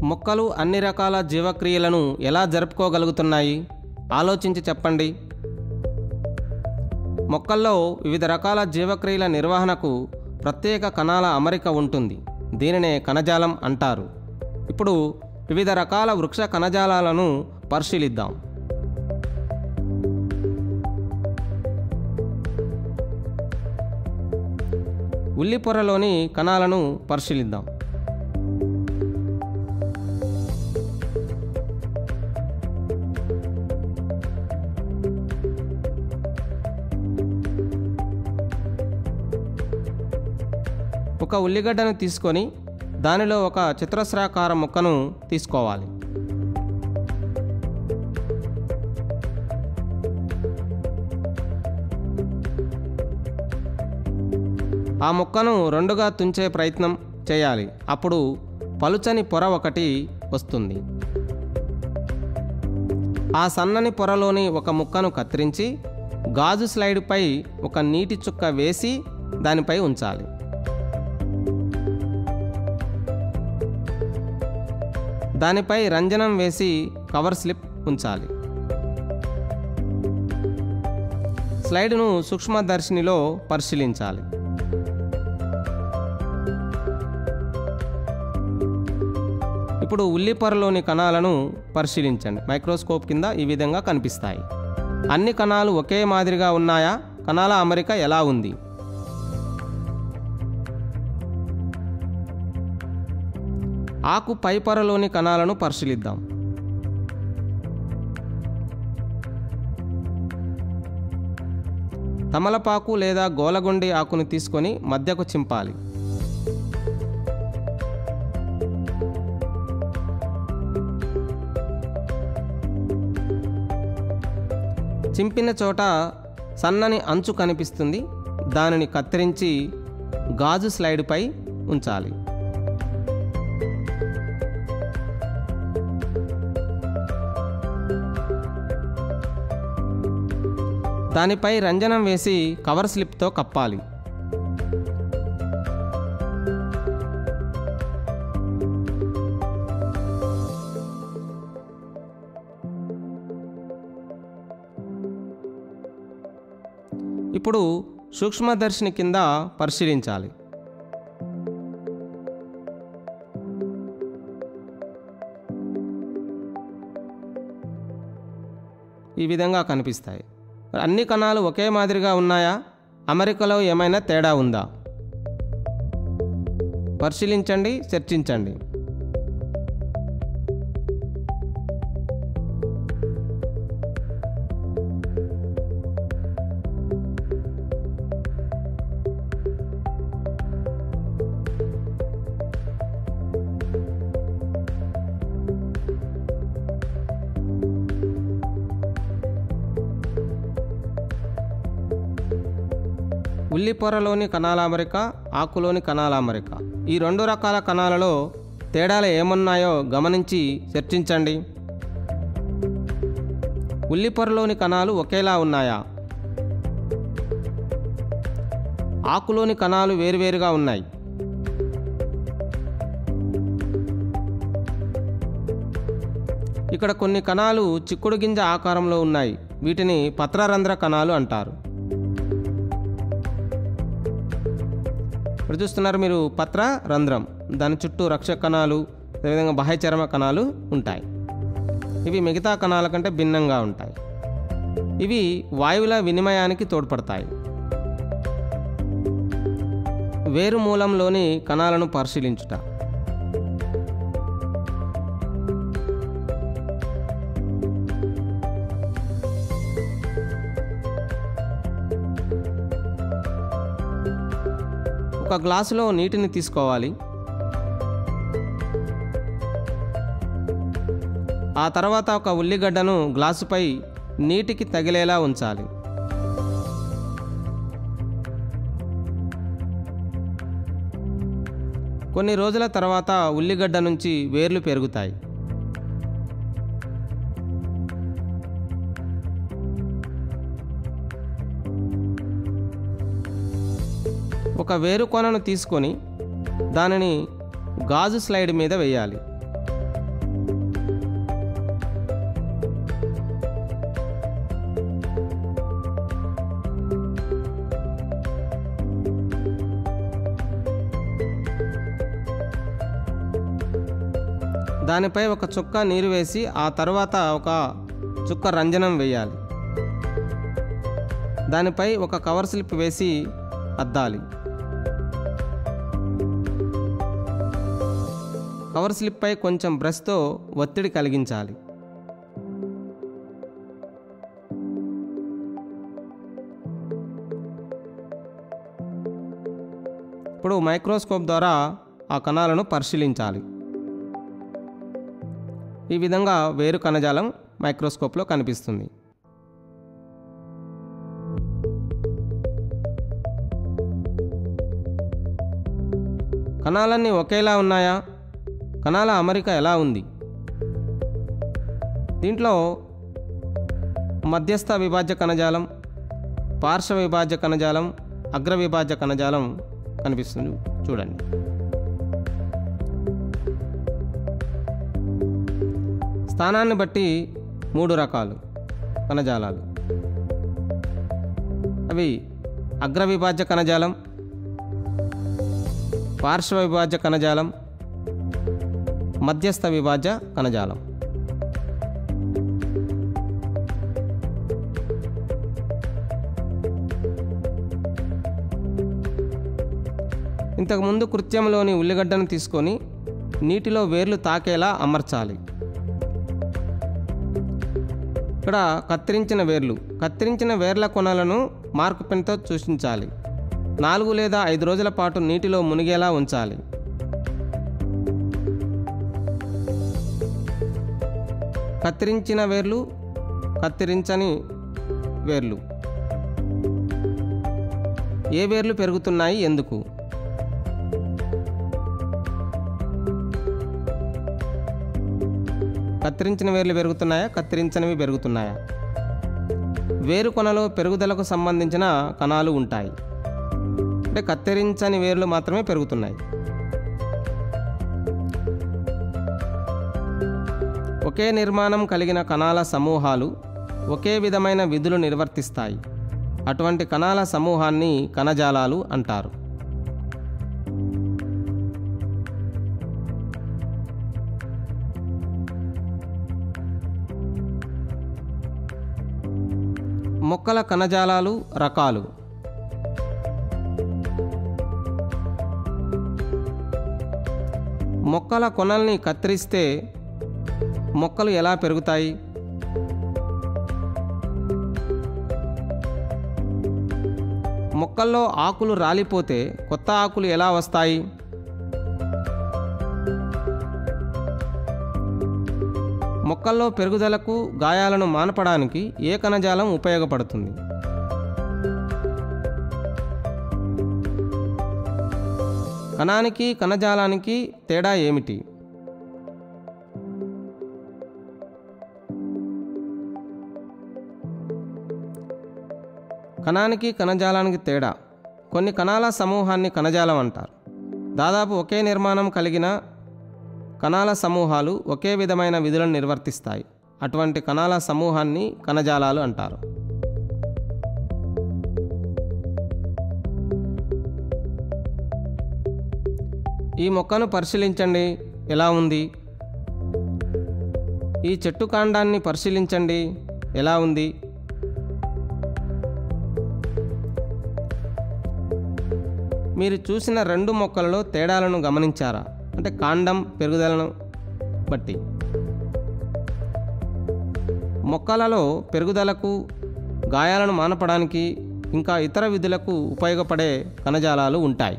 మొక్కలు అన్ని రకాల జీవక్రియలను ఎలా జరుపుకోగలుగుతున్నాయి? ఆలోచించి చెప్పండి. మొక్కల్లో వివిధ రకాల జీవక్రియల నిర్వహణకు ప్రత్యేక కణాల అమరిక ఉంటుంది. దీనినే కణజాలం అంటారు. ఇప్పుడు వివిధ రకాల వృక్ష కణజాలాలను పరిశీలిద్దాం. ఉల్లి పొరలోని కణాలను పరిశీలిద్దాం. ఒక ఉల్లిగడ్డను తీసుకొని దానిలో ఒక చతురస్రాకార ముక్కను తీసుకోవాలి. ఆ ముక్కను రెండుగా తుంచే ప్రయత్నం చేయాలి. అప్పుడు పలుచని పొర ఒకటి వస్తుంది. ఆ సన్నని పొరలోని ఒక ముక్కను కత్తిరించి గాజు స్లైడ్పై ఒక నీటి చుక్క వేసి దానిపై ఉంచాలి. దానిపై రంజనం వేసి కవర్ స్లిప్ ఉంచాలి. స్లైడ్ను సూక్ష్మదర్శినిలో పరిశీలించాలి. ఇప్పుడు ఉల్లి పొరలోని కణాలను పరిశీలించండి. మైక్రోస్కోప్ కింద ఈ విధంగా కనిపిస్తాయి. అన్ని కణాలు ఒకే మాదిరిగా ఉన్నాయా? కణాల అమరిక ఎలా ఉంది? ఆకు పై పొరలోని కణాలను పరిశీలిద్దాం. తమలపాకు లేదా గోలగొండి ఆకును తీసుకొని మధ్యకు చింపాలి. చింపిన చోట సన్నని అంచు కనిపిస్తుంది. దానిని కత్తిరించి గాజు స్లైడ్పై ఉంచాలి. దానిపై రంజనం వేసి కవర్ స్లిప్తో కప్పాలి. ఇప్పుడు సూక్ష్మదర్శిని కింద పరిశీలించాలి. ఈ విధంగా కనిపిస్తాయి. అన్ని కణాలు ఒకే మాదిరిగా ఉన్నాయా? అమరికలో ఏమైనా తేడా ఉందా? పరిశీలించండి, చర్చించండి. ఉల్లి పొరలోని కణాల అమరిక, ఆకులోని కణాల అమరిక, ఈ రెండు రకాల కణాలలో తేడాలు ఏమున్నాయో గమనించి చర్చించండి. ఉల్లి పొరలోని కణాలు ఒకేలా ఉన్నాయా? ఆకులోని కణాలు వేరువేరుగా ఉన్నాయి. ఇక్కడ కొన్ని కణాలు చిక్కుడు గింజ ఆకారంలో ఉన్నాయి. వీటిని పత్రరంధ్ర కణాలు అంటారు. ఇప్పుడు చూస్తున్నారు మీరు పత్ర రంధ్రం, దాని చుట్టూ రక్షక కణాలు, అదేవిధంగా బాహ్యచర్మ కణాలు ఉంటాయి. ఇవి మిగతా కణాల కంటే భిన్నంగా ఉంటాయి. ఇవి వాయువుల వినిమయానికి తోడ్పడతాయి. వేరు మూలంలోని కణాలను పరిశీలించుట. ఒక గ్లాసులో నీటిని తీసుకోవాలి. ఆ తర్వాత ఒక ఉల్లిగడ్డను గ్లాసుపై నీటికి తగిలేలా ఉంచాలి. కొన్ని రోజుల తర్వాత ఉల్లిగడ్డ నుంచి వేర్లు పెరుగుతాయి. ఒక వేరు కొనను తీసుకొని దానిని గాజు స్లైడ్ మీద వేయాలి. దానిపై ఒక చుక్క నీరు వేసి ఆ తర్వాత ఒక చుక్క రంజనం వేయాలి. దానిపై ఒక కవర్ స్లిప్ వేసి అద్దాలి. కవర్ స్లిప్పై కొంచెం బ్రష్తో ఒత్తిడి కలిగించాలి. ఇప్పుడు మైక్రోస్కోప్ ద్వారా ఆ కణాలను పరిశీలించాలి. ఈ విధంగా వేరు కణజాలం మైక్రోస్కోప్లో కనిపిస్తుంది. కణాలన్నీ ఒకేలా ఉన్నాయా? కణాల అమరిక ఎలా ఉంది? దీంట్లో మధ్యస్థ విభాజ్య కణజాలం, పార్శ్వ విభాజ్య కణజాలం, అగ్ర విభాజ్య కణజాలం కనిపిస్తుంది. చూడండి. స్థానాన్ని బట్టి 3 రకాలు కణజాలాలు. అవి అగ్ర విభాజ్య కణజాలం, పార్శ్వ విభాజ్య కణజాలం, మధ్యస్థ విభాజ్య కణజాలం. ఇంతకుముందు కృత్యంలోని ఉల్లిగడ్డను తీసుకొని నీటిలో వేర్లు తాకేలా అమర్చాలి. ఇక్కడ కత్తిరించిన వేర్ల కొనలను మార్కు పెన్తో సూచించాలి. 4 లేదా 5 రోజుల పాటు నీటిలో మునిగేలా ఉంచాలి. కత్తిరించిన వేర్లు, కత్తిరించని వేర్లు. ఏ వేర్లు పెరుగుతున్నాయి, ఎందుకు? కత్తిరించిన వేర్లు పెరుగుతున్నాయా, కత్తిరించనివి పెరుగుతున్నాయా? వేరు కొనలో పెరుగుదలకు సంబంధించిన కణాలు ఉంటాయి. అంటే కత్తిరించని వేర్లు మాత్రమే పెరుగుతున్నాయి. ఒకే నిర్మాణం కలిగిన కణాల సమూహాలు ఒకే విధమైన విధులు నిర్వర్తిస్తాయి. అటువంటి కణాల సమూహాన్ని కణజాలాలు అంటారు. మొక్కల కణజాలాలు రకాలు. మొక్కల కొనల్ని కత్తిరిస్తే మొక్కలు ఎలా పెరుగుతాయి? మొక్కల్లో ఆకులు రాలిపోతే కొత్త ఆకులు ఎలా వస్తాయి? మొక్కల్లో పెరుగుదలకు, గాయాలను మాన్పడానికి ఏ కణజాలం ఉపయోగపడుతుంది? కణానికి కణజాలానికి తేడా ఏమిటి? కణానికి కణజాలానికి తేడా. కొన్ని కణాల సమూహాన్ని కణజాలం అంటారు. దాదాపు ఒకే నిర్మాణం కలిగిన కణాల సమూహాలు ఒకే విధమైన విధులను నిర్వర్తిస్తాయి. అటువంటి కణాల సమూహాన్ని కణజాలాలు అంటారు. ఈ మొక్కను పరిశీలించండి, ఎలా ఉంది? ఈ చెట్టు కాండాన్ని పరిశీలించండి, ఎలా ఉంది? మీరు చూసిన 2 మొక్కలలో తేడాలను గమనించారా? అంటే కాండం పెరుగుదలను బట్టి. మొక్కలలో పెరుగుదలకు, గాయాలను మాన్పడానికి ఇంకా ఇతర విధులకు ఉపయోగపడే కణజాలాలు ఉంటాయి.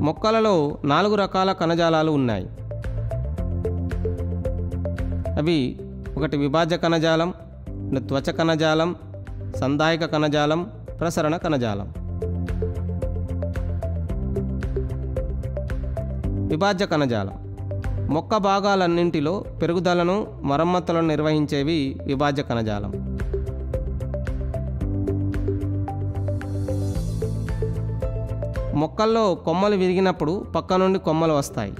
మొక్కలలో 4 రకాల కణజాలాలు ఉన్నాయి. అవి 1 విభాజ్య కణజాలం, త్వచ కణజాలం, సంధాయక కణజాలం, ప్రసరణ కణజాలం. విభాజ్య కణజాలం మొక్క భాగాలన్నింటిలో పెరుగుదలను, మరమ్మతులను నిర్వహించేవి విభాజ్య కణజాలం. మొక్కల్లో కొమ్మలు విరిగినప్పుడు పక్క నుండి కొమ్మలు వస్తాయి.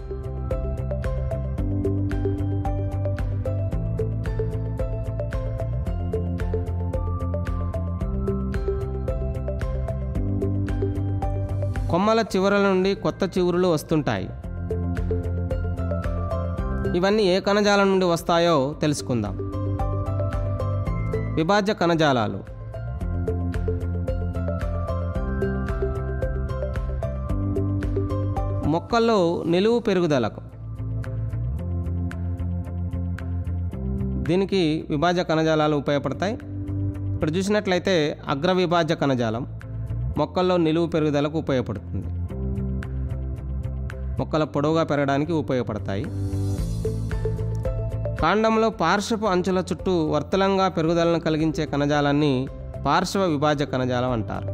కొమ్మల చివరల నుండి కొత్త చిగురులు వస్తుంటాయి. ఇవన్నీ ఏ కణజాలం నుండి వస్తాయో తెలుసుకుందాం. విభాజ్య కణజాలాలు. మొక్కల్లో నిలువు పెరుగుదలకు దీనికి విభాజ్య కణజాలాలు ఉపయోగపడతాయి. ఇక్కడ చూసినట్లయితే అగ్ర విభాజ్య కణజాలం మొక్కల్లో నిలువు పెరుగుదలకు ఉపయోగపడుతుంది. మొక్కల పొడవుగా పెరగడానికి ఉపయోగపడతాయి. కాండంలో పార్శ్వపు అంచుల చుట్టూ వర్తులంగా పెరుగుదలను కలిగించే కణజాలాన్ని పార్శ్వ విభాజ్య కణజాలం అంటారు.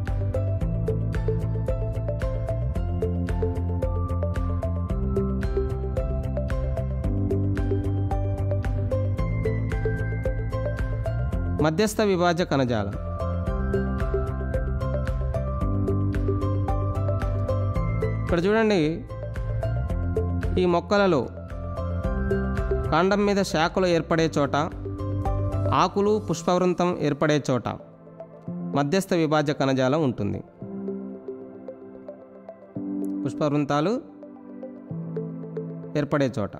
మధ్యస్థ విభాజ్య కణజాలం. ఇక్కడ చూడండి, ఈ మొక్కలలో కాండం మీద శాఖలు ఏర్పడే చోట, ఆకులు పుష్పవృంతం ఏర్పడే చోట మధ్యస్థ విభాజ్య కణజాలం ఉంటుంది. పుష్పవృంతాలు ఏర్పడే చోట.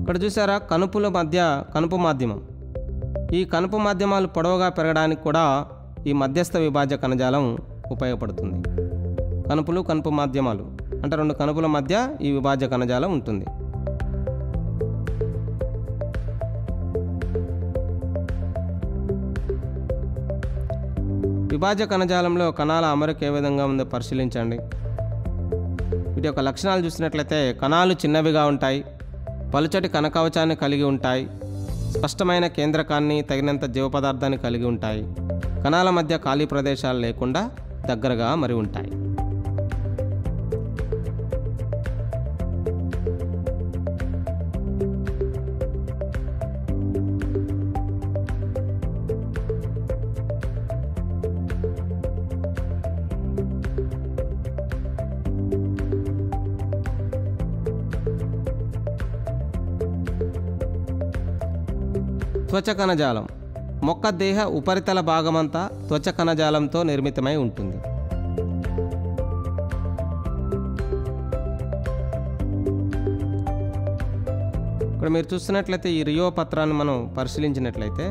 ఇక్కడ చూసారా, కనుపుల మధ్య కనుపు మాధ్యమం. ఈ కనుపు మాధ్యమాలు పొడవుగా పెరగడానికి కూడా ఈ మధ్యస్థ విభాజ్య కణజాలం ఉపయోగపడుతుంది. కనుపులు, కనుపు మాధ్యమాలు అంటే రెండు కనుపుల మధ్య ఈ విభాజ్య కణజాలం ఉంటుంది. విభాజ్య కణజాలంలో కణాల అమరిక ఏ విధంగా ఉందో పరిశీలించండి. వీటి యొక్క లక్షణాలు చూసినట్లయితే కణాలు చిన్నవిగా ఉంటాయి, పలుచటి కణకవచాన్ని కలిగి ఉంటాయి, స్పష్టమైన కేంద్రకాన్ని, తగినంత జీవ పదార్థాన్ని కలిగి ఉంటాయి, కణాల మధ్య ఖాళీ ప్రదేశాలు లేకుండా దగ్గరగా మరి ఉంటాయి. త్వచ కణజాలం. మొక్క దేహ ఉపరితల భాగమంతా త్వచ కణజాలంతో నిర్మితమై ఉంటుంది. ఇక్కడ మీరు చూస్తున్నట్లయితే ఈ రియో పత్రాన్ని మనం పరిశీలించినట్లయితే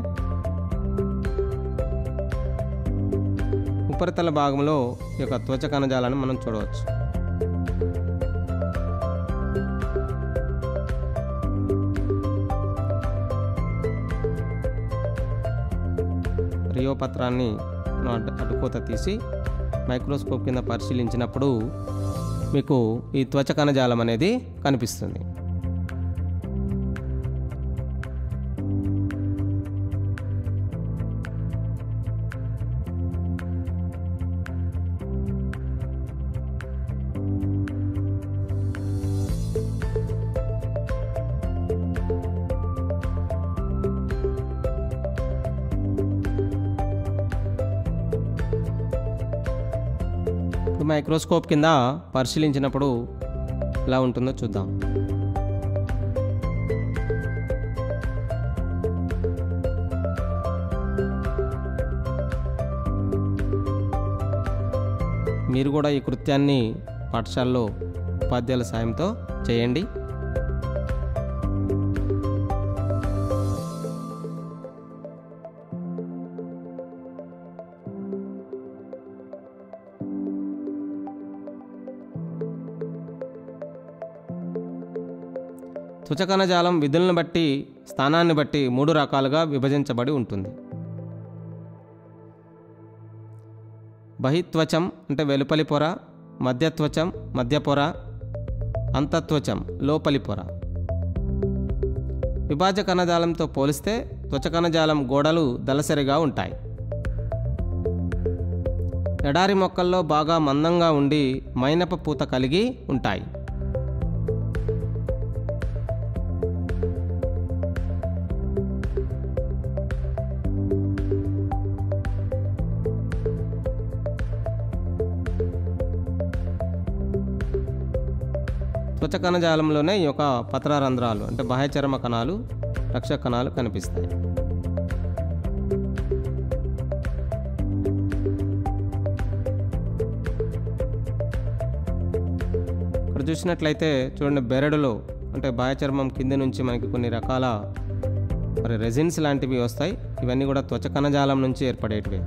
ఉపరితల భాగంలో ఈ యొక్క త్వచ కణజాలాన్ని మనం చూడవచ్చు. రియో పత్రాన్ని అడ్డుకోత తీసి మైక్రోస్కోప్ కింద పరిశీలించినప్పుడు మీకు ఈ త్వచ కణజాలం అనేది కనిపిస్తుంది. మైక్రోస్కోప్ కింద పరిశీలించినప్పుడు ఎలా ఉంటుందో చూద్దాం. మీరు కూడా ఈ కృత్యాన్ని పాఠశాలలో ఉపాధ్యాయుల సాయంతో చేయండి. త్వచ కణజాలం విధులను బట్టి, స్థానాన్ని బట్టి 3 రకాలుగా విభజించబడి ఉంటుంది. బహిత్వచం అంటే వెలుపలి పొర, మధ్యత్వచం మధ్య పొర, అంతత్వచం లోపలి పొర. విభాజ్య కణజాలంతో పోలిస్తే త్వచ కణజాలం గోడలు దళసరిగా ఉంటాయి. ఎడారి మొక్కల్లో బాగా మందంగా ఉండి మైనప పూత కలిగి ఉంటాయి. త్వచ కణజాలంలోనే ఈ యొక్క పత్రరంధ్రాలు అంటే బాహ్యచర్మ కణాలు, రక్షక కణాలు కనిపిస్తాయి. ఇక్కడ చూసినట్లయితే చూడండి, బెరడులో అంటే బాహ్యచర్మం కింది నుంచి మనకి కొన్ని రకాల రెజిన్స్ లాంటివి వస్తాయి. ఇవన్నీ కూడా త్వచ కణజాలం నుంచి ఏర్పడేటివి.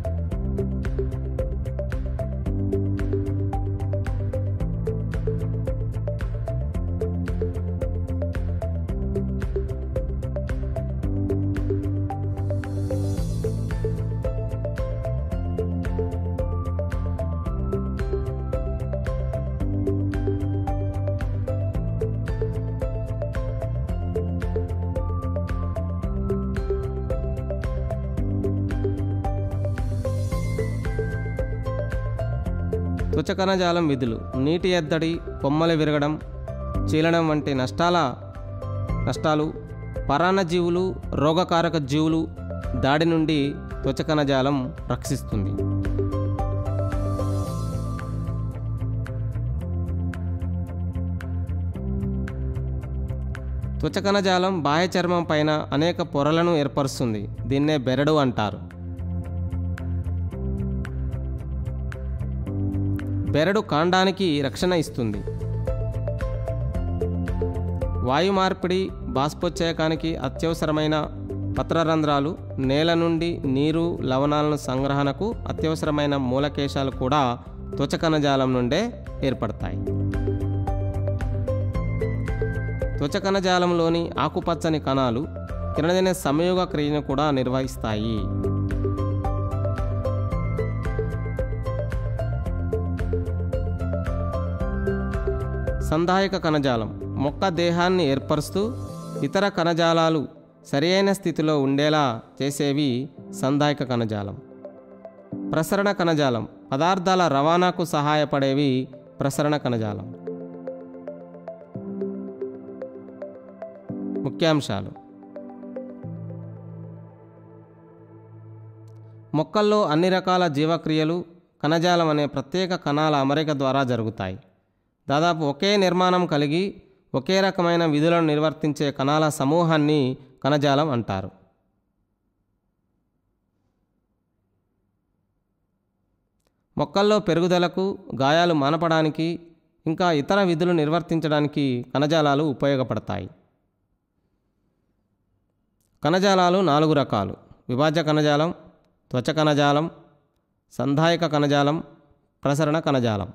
త్వచ కణజాలం విధులు: నీటి ఎద్దడి, కొమ్మలు విరగడం, చీలడం వంటి నష్టాలు, పరాన్నజీవులు, రోగకారక జీవులు దాడి నుండి త్వచ కణజాలం రక్షిస్తుంది. త్వచ కణజాలం బాహ్య చర్మం పైన అనేక పొరలను ఏర్పరుస్తుంది. దీన్నే బెరడు అంటారు. బెరడు కాండానికి రక్షణ ఇస్తుంది. వాయు మార్పిడి, బాష్పోత్సేకానికి అత్యవసరమైన పత్రరంధ్రాలు, నేల నుండి నీరు, లవణాలను సంగ్రహణకు అత్యవసరమైన మూలకేశాలు కూడా త్వచ కణజాలం నుండే ఏర్పడతాయి. త్వచ కణజాలంలోని ఆకుపచ్చని కణాలు కిరణజన్య సంయోగ క్రియను కూడా నిర్వహిస్తాయి. సంధాయక కణజాలం మొక్క దేహాన్ని ఏర్పరుస్తూ ఇతర కణజాలాలు సరియైన స్థితిలో ఉండేలా చేసేవి సంధాయక కణజాలం. ప్రసరణ కణజాలం పదార్థాల రవాణాకు సహాయపడేవి ప్రసరణ కణజాలం. ముఖ్యాంశాలు: మొక్కల్లో అన్ని రకాల జీవక్రియలు కణజాలం అనే ప్రత్యేక కణాల అమరిక ద్వారా జరుగుతాయి. దాదాపు ఒకే నిర్మాణం కలిగి ఒకే రకమైన విధులను నిర్వర్తించే కణాల సమూహాన్ని కణజాలం అంటారు. మొక్కల్లో పెరుగుదలకు, గాయాలు మానపడానికి, ఇంకా ఇతర విధులు నిర్వర్తించడానికి కణజాలాలు ఉపయోగపడతాయి. కణజాలాలు 4 రకాలు: విభాజ్య కణజాలం, త్వచ కణజాలం, సంధాయక కణజాలం, ప్రసరణ కణజాలం.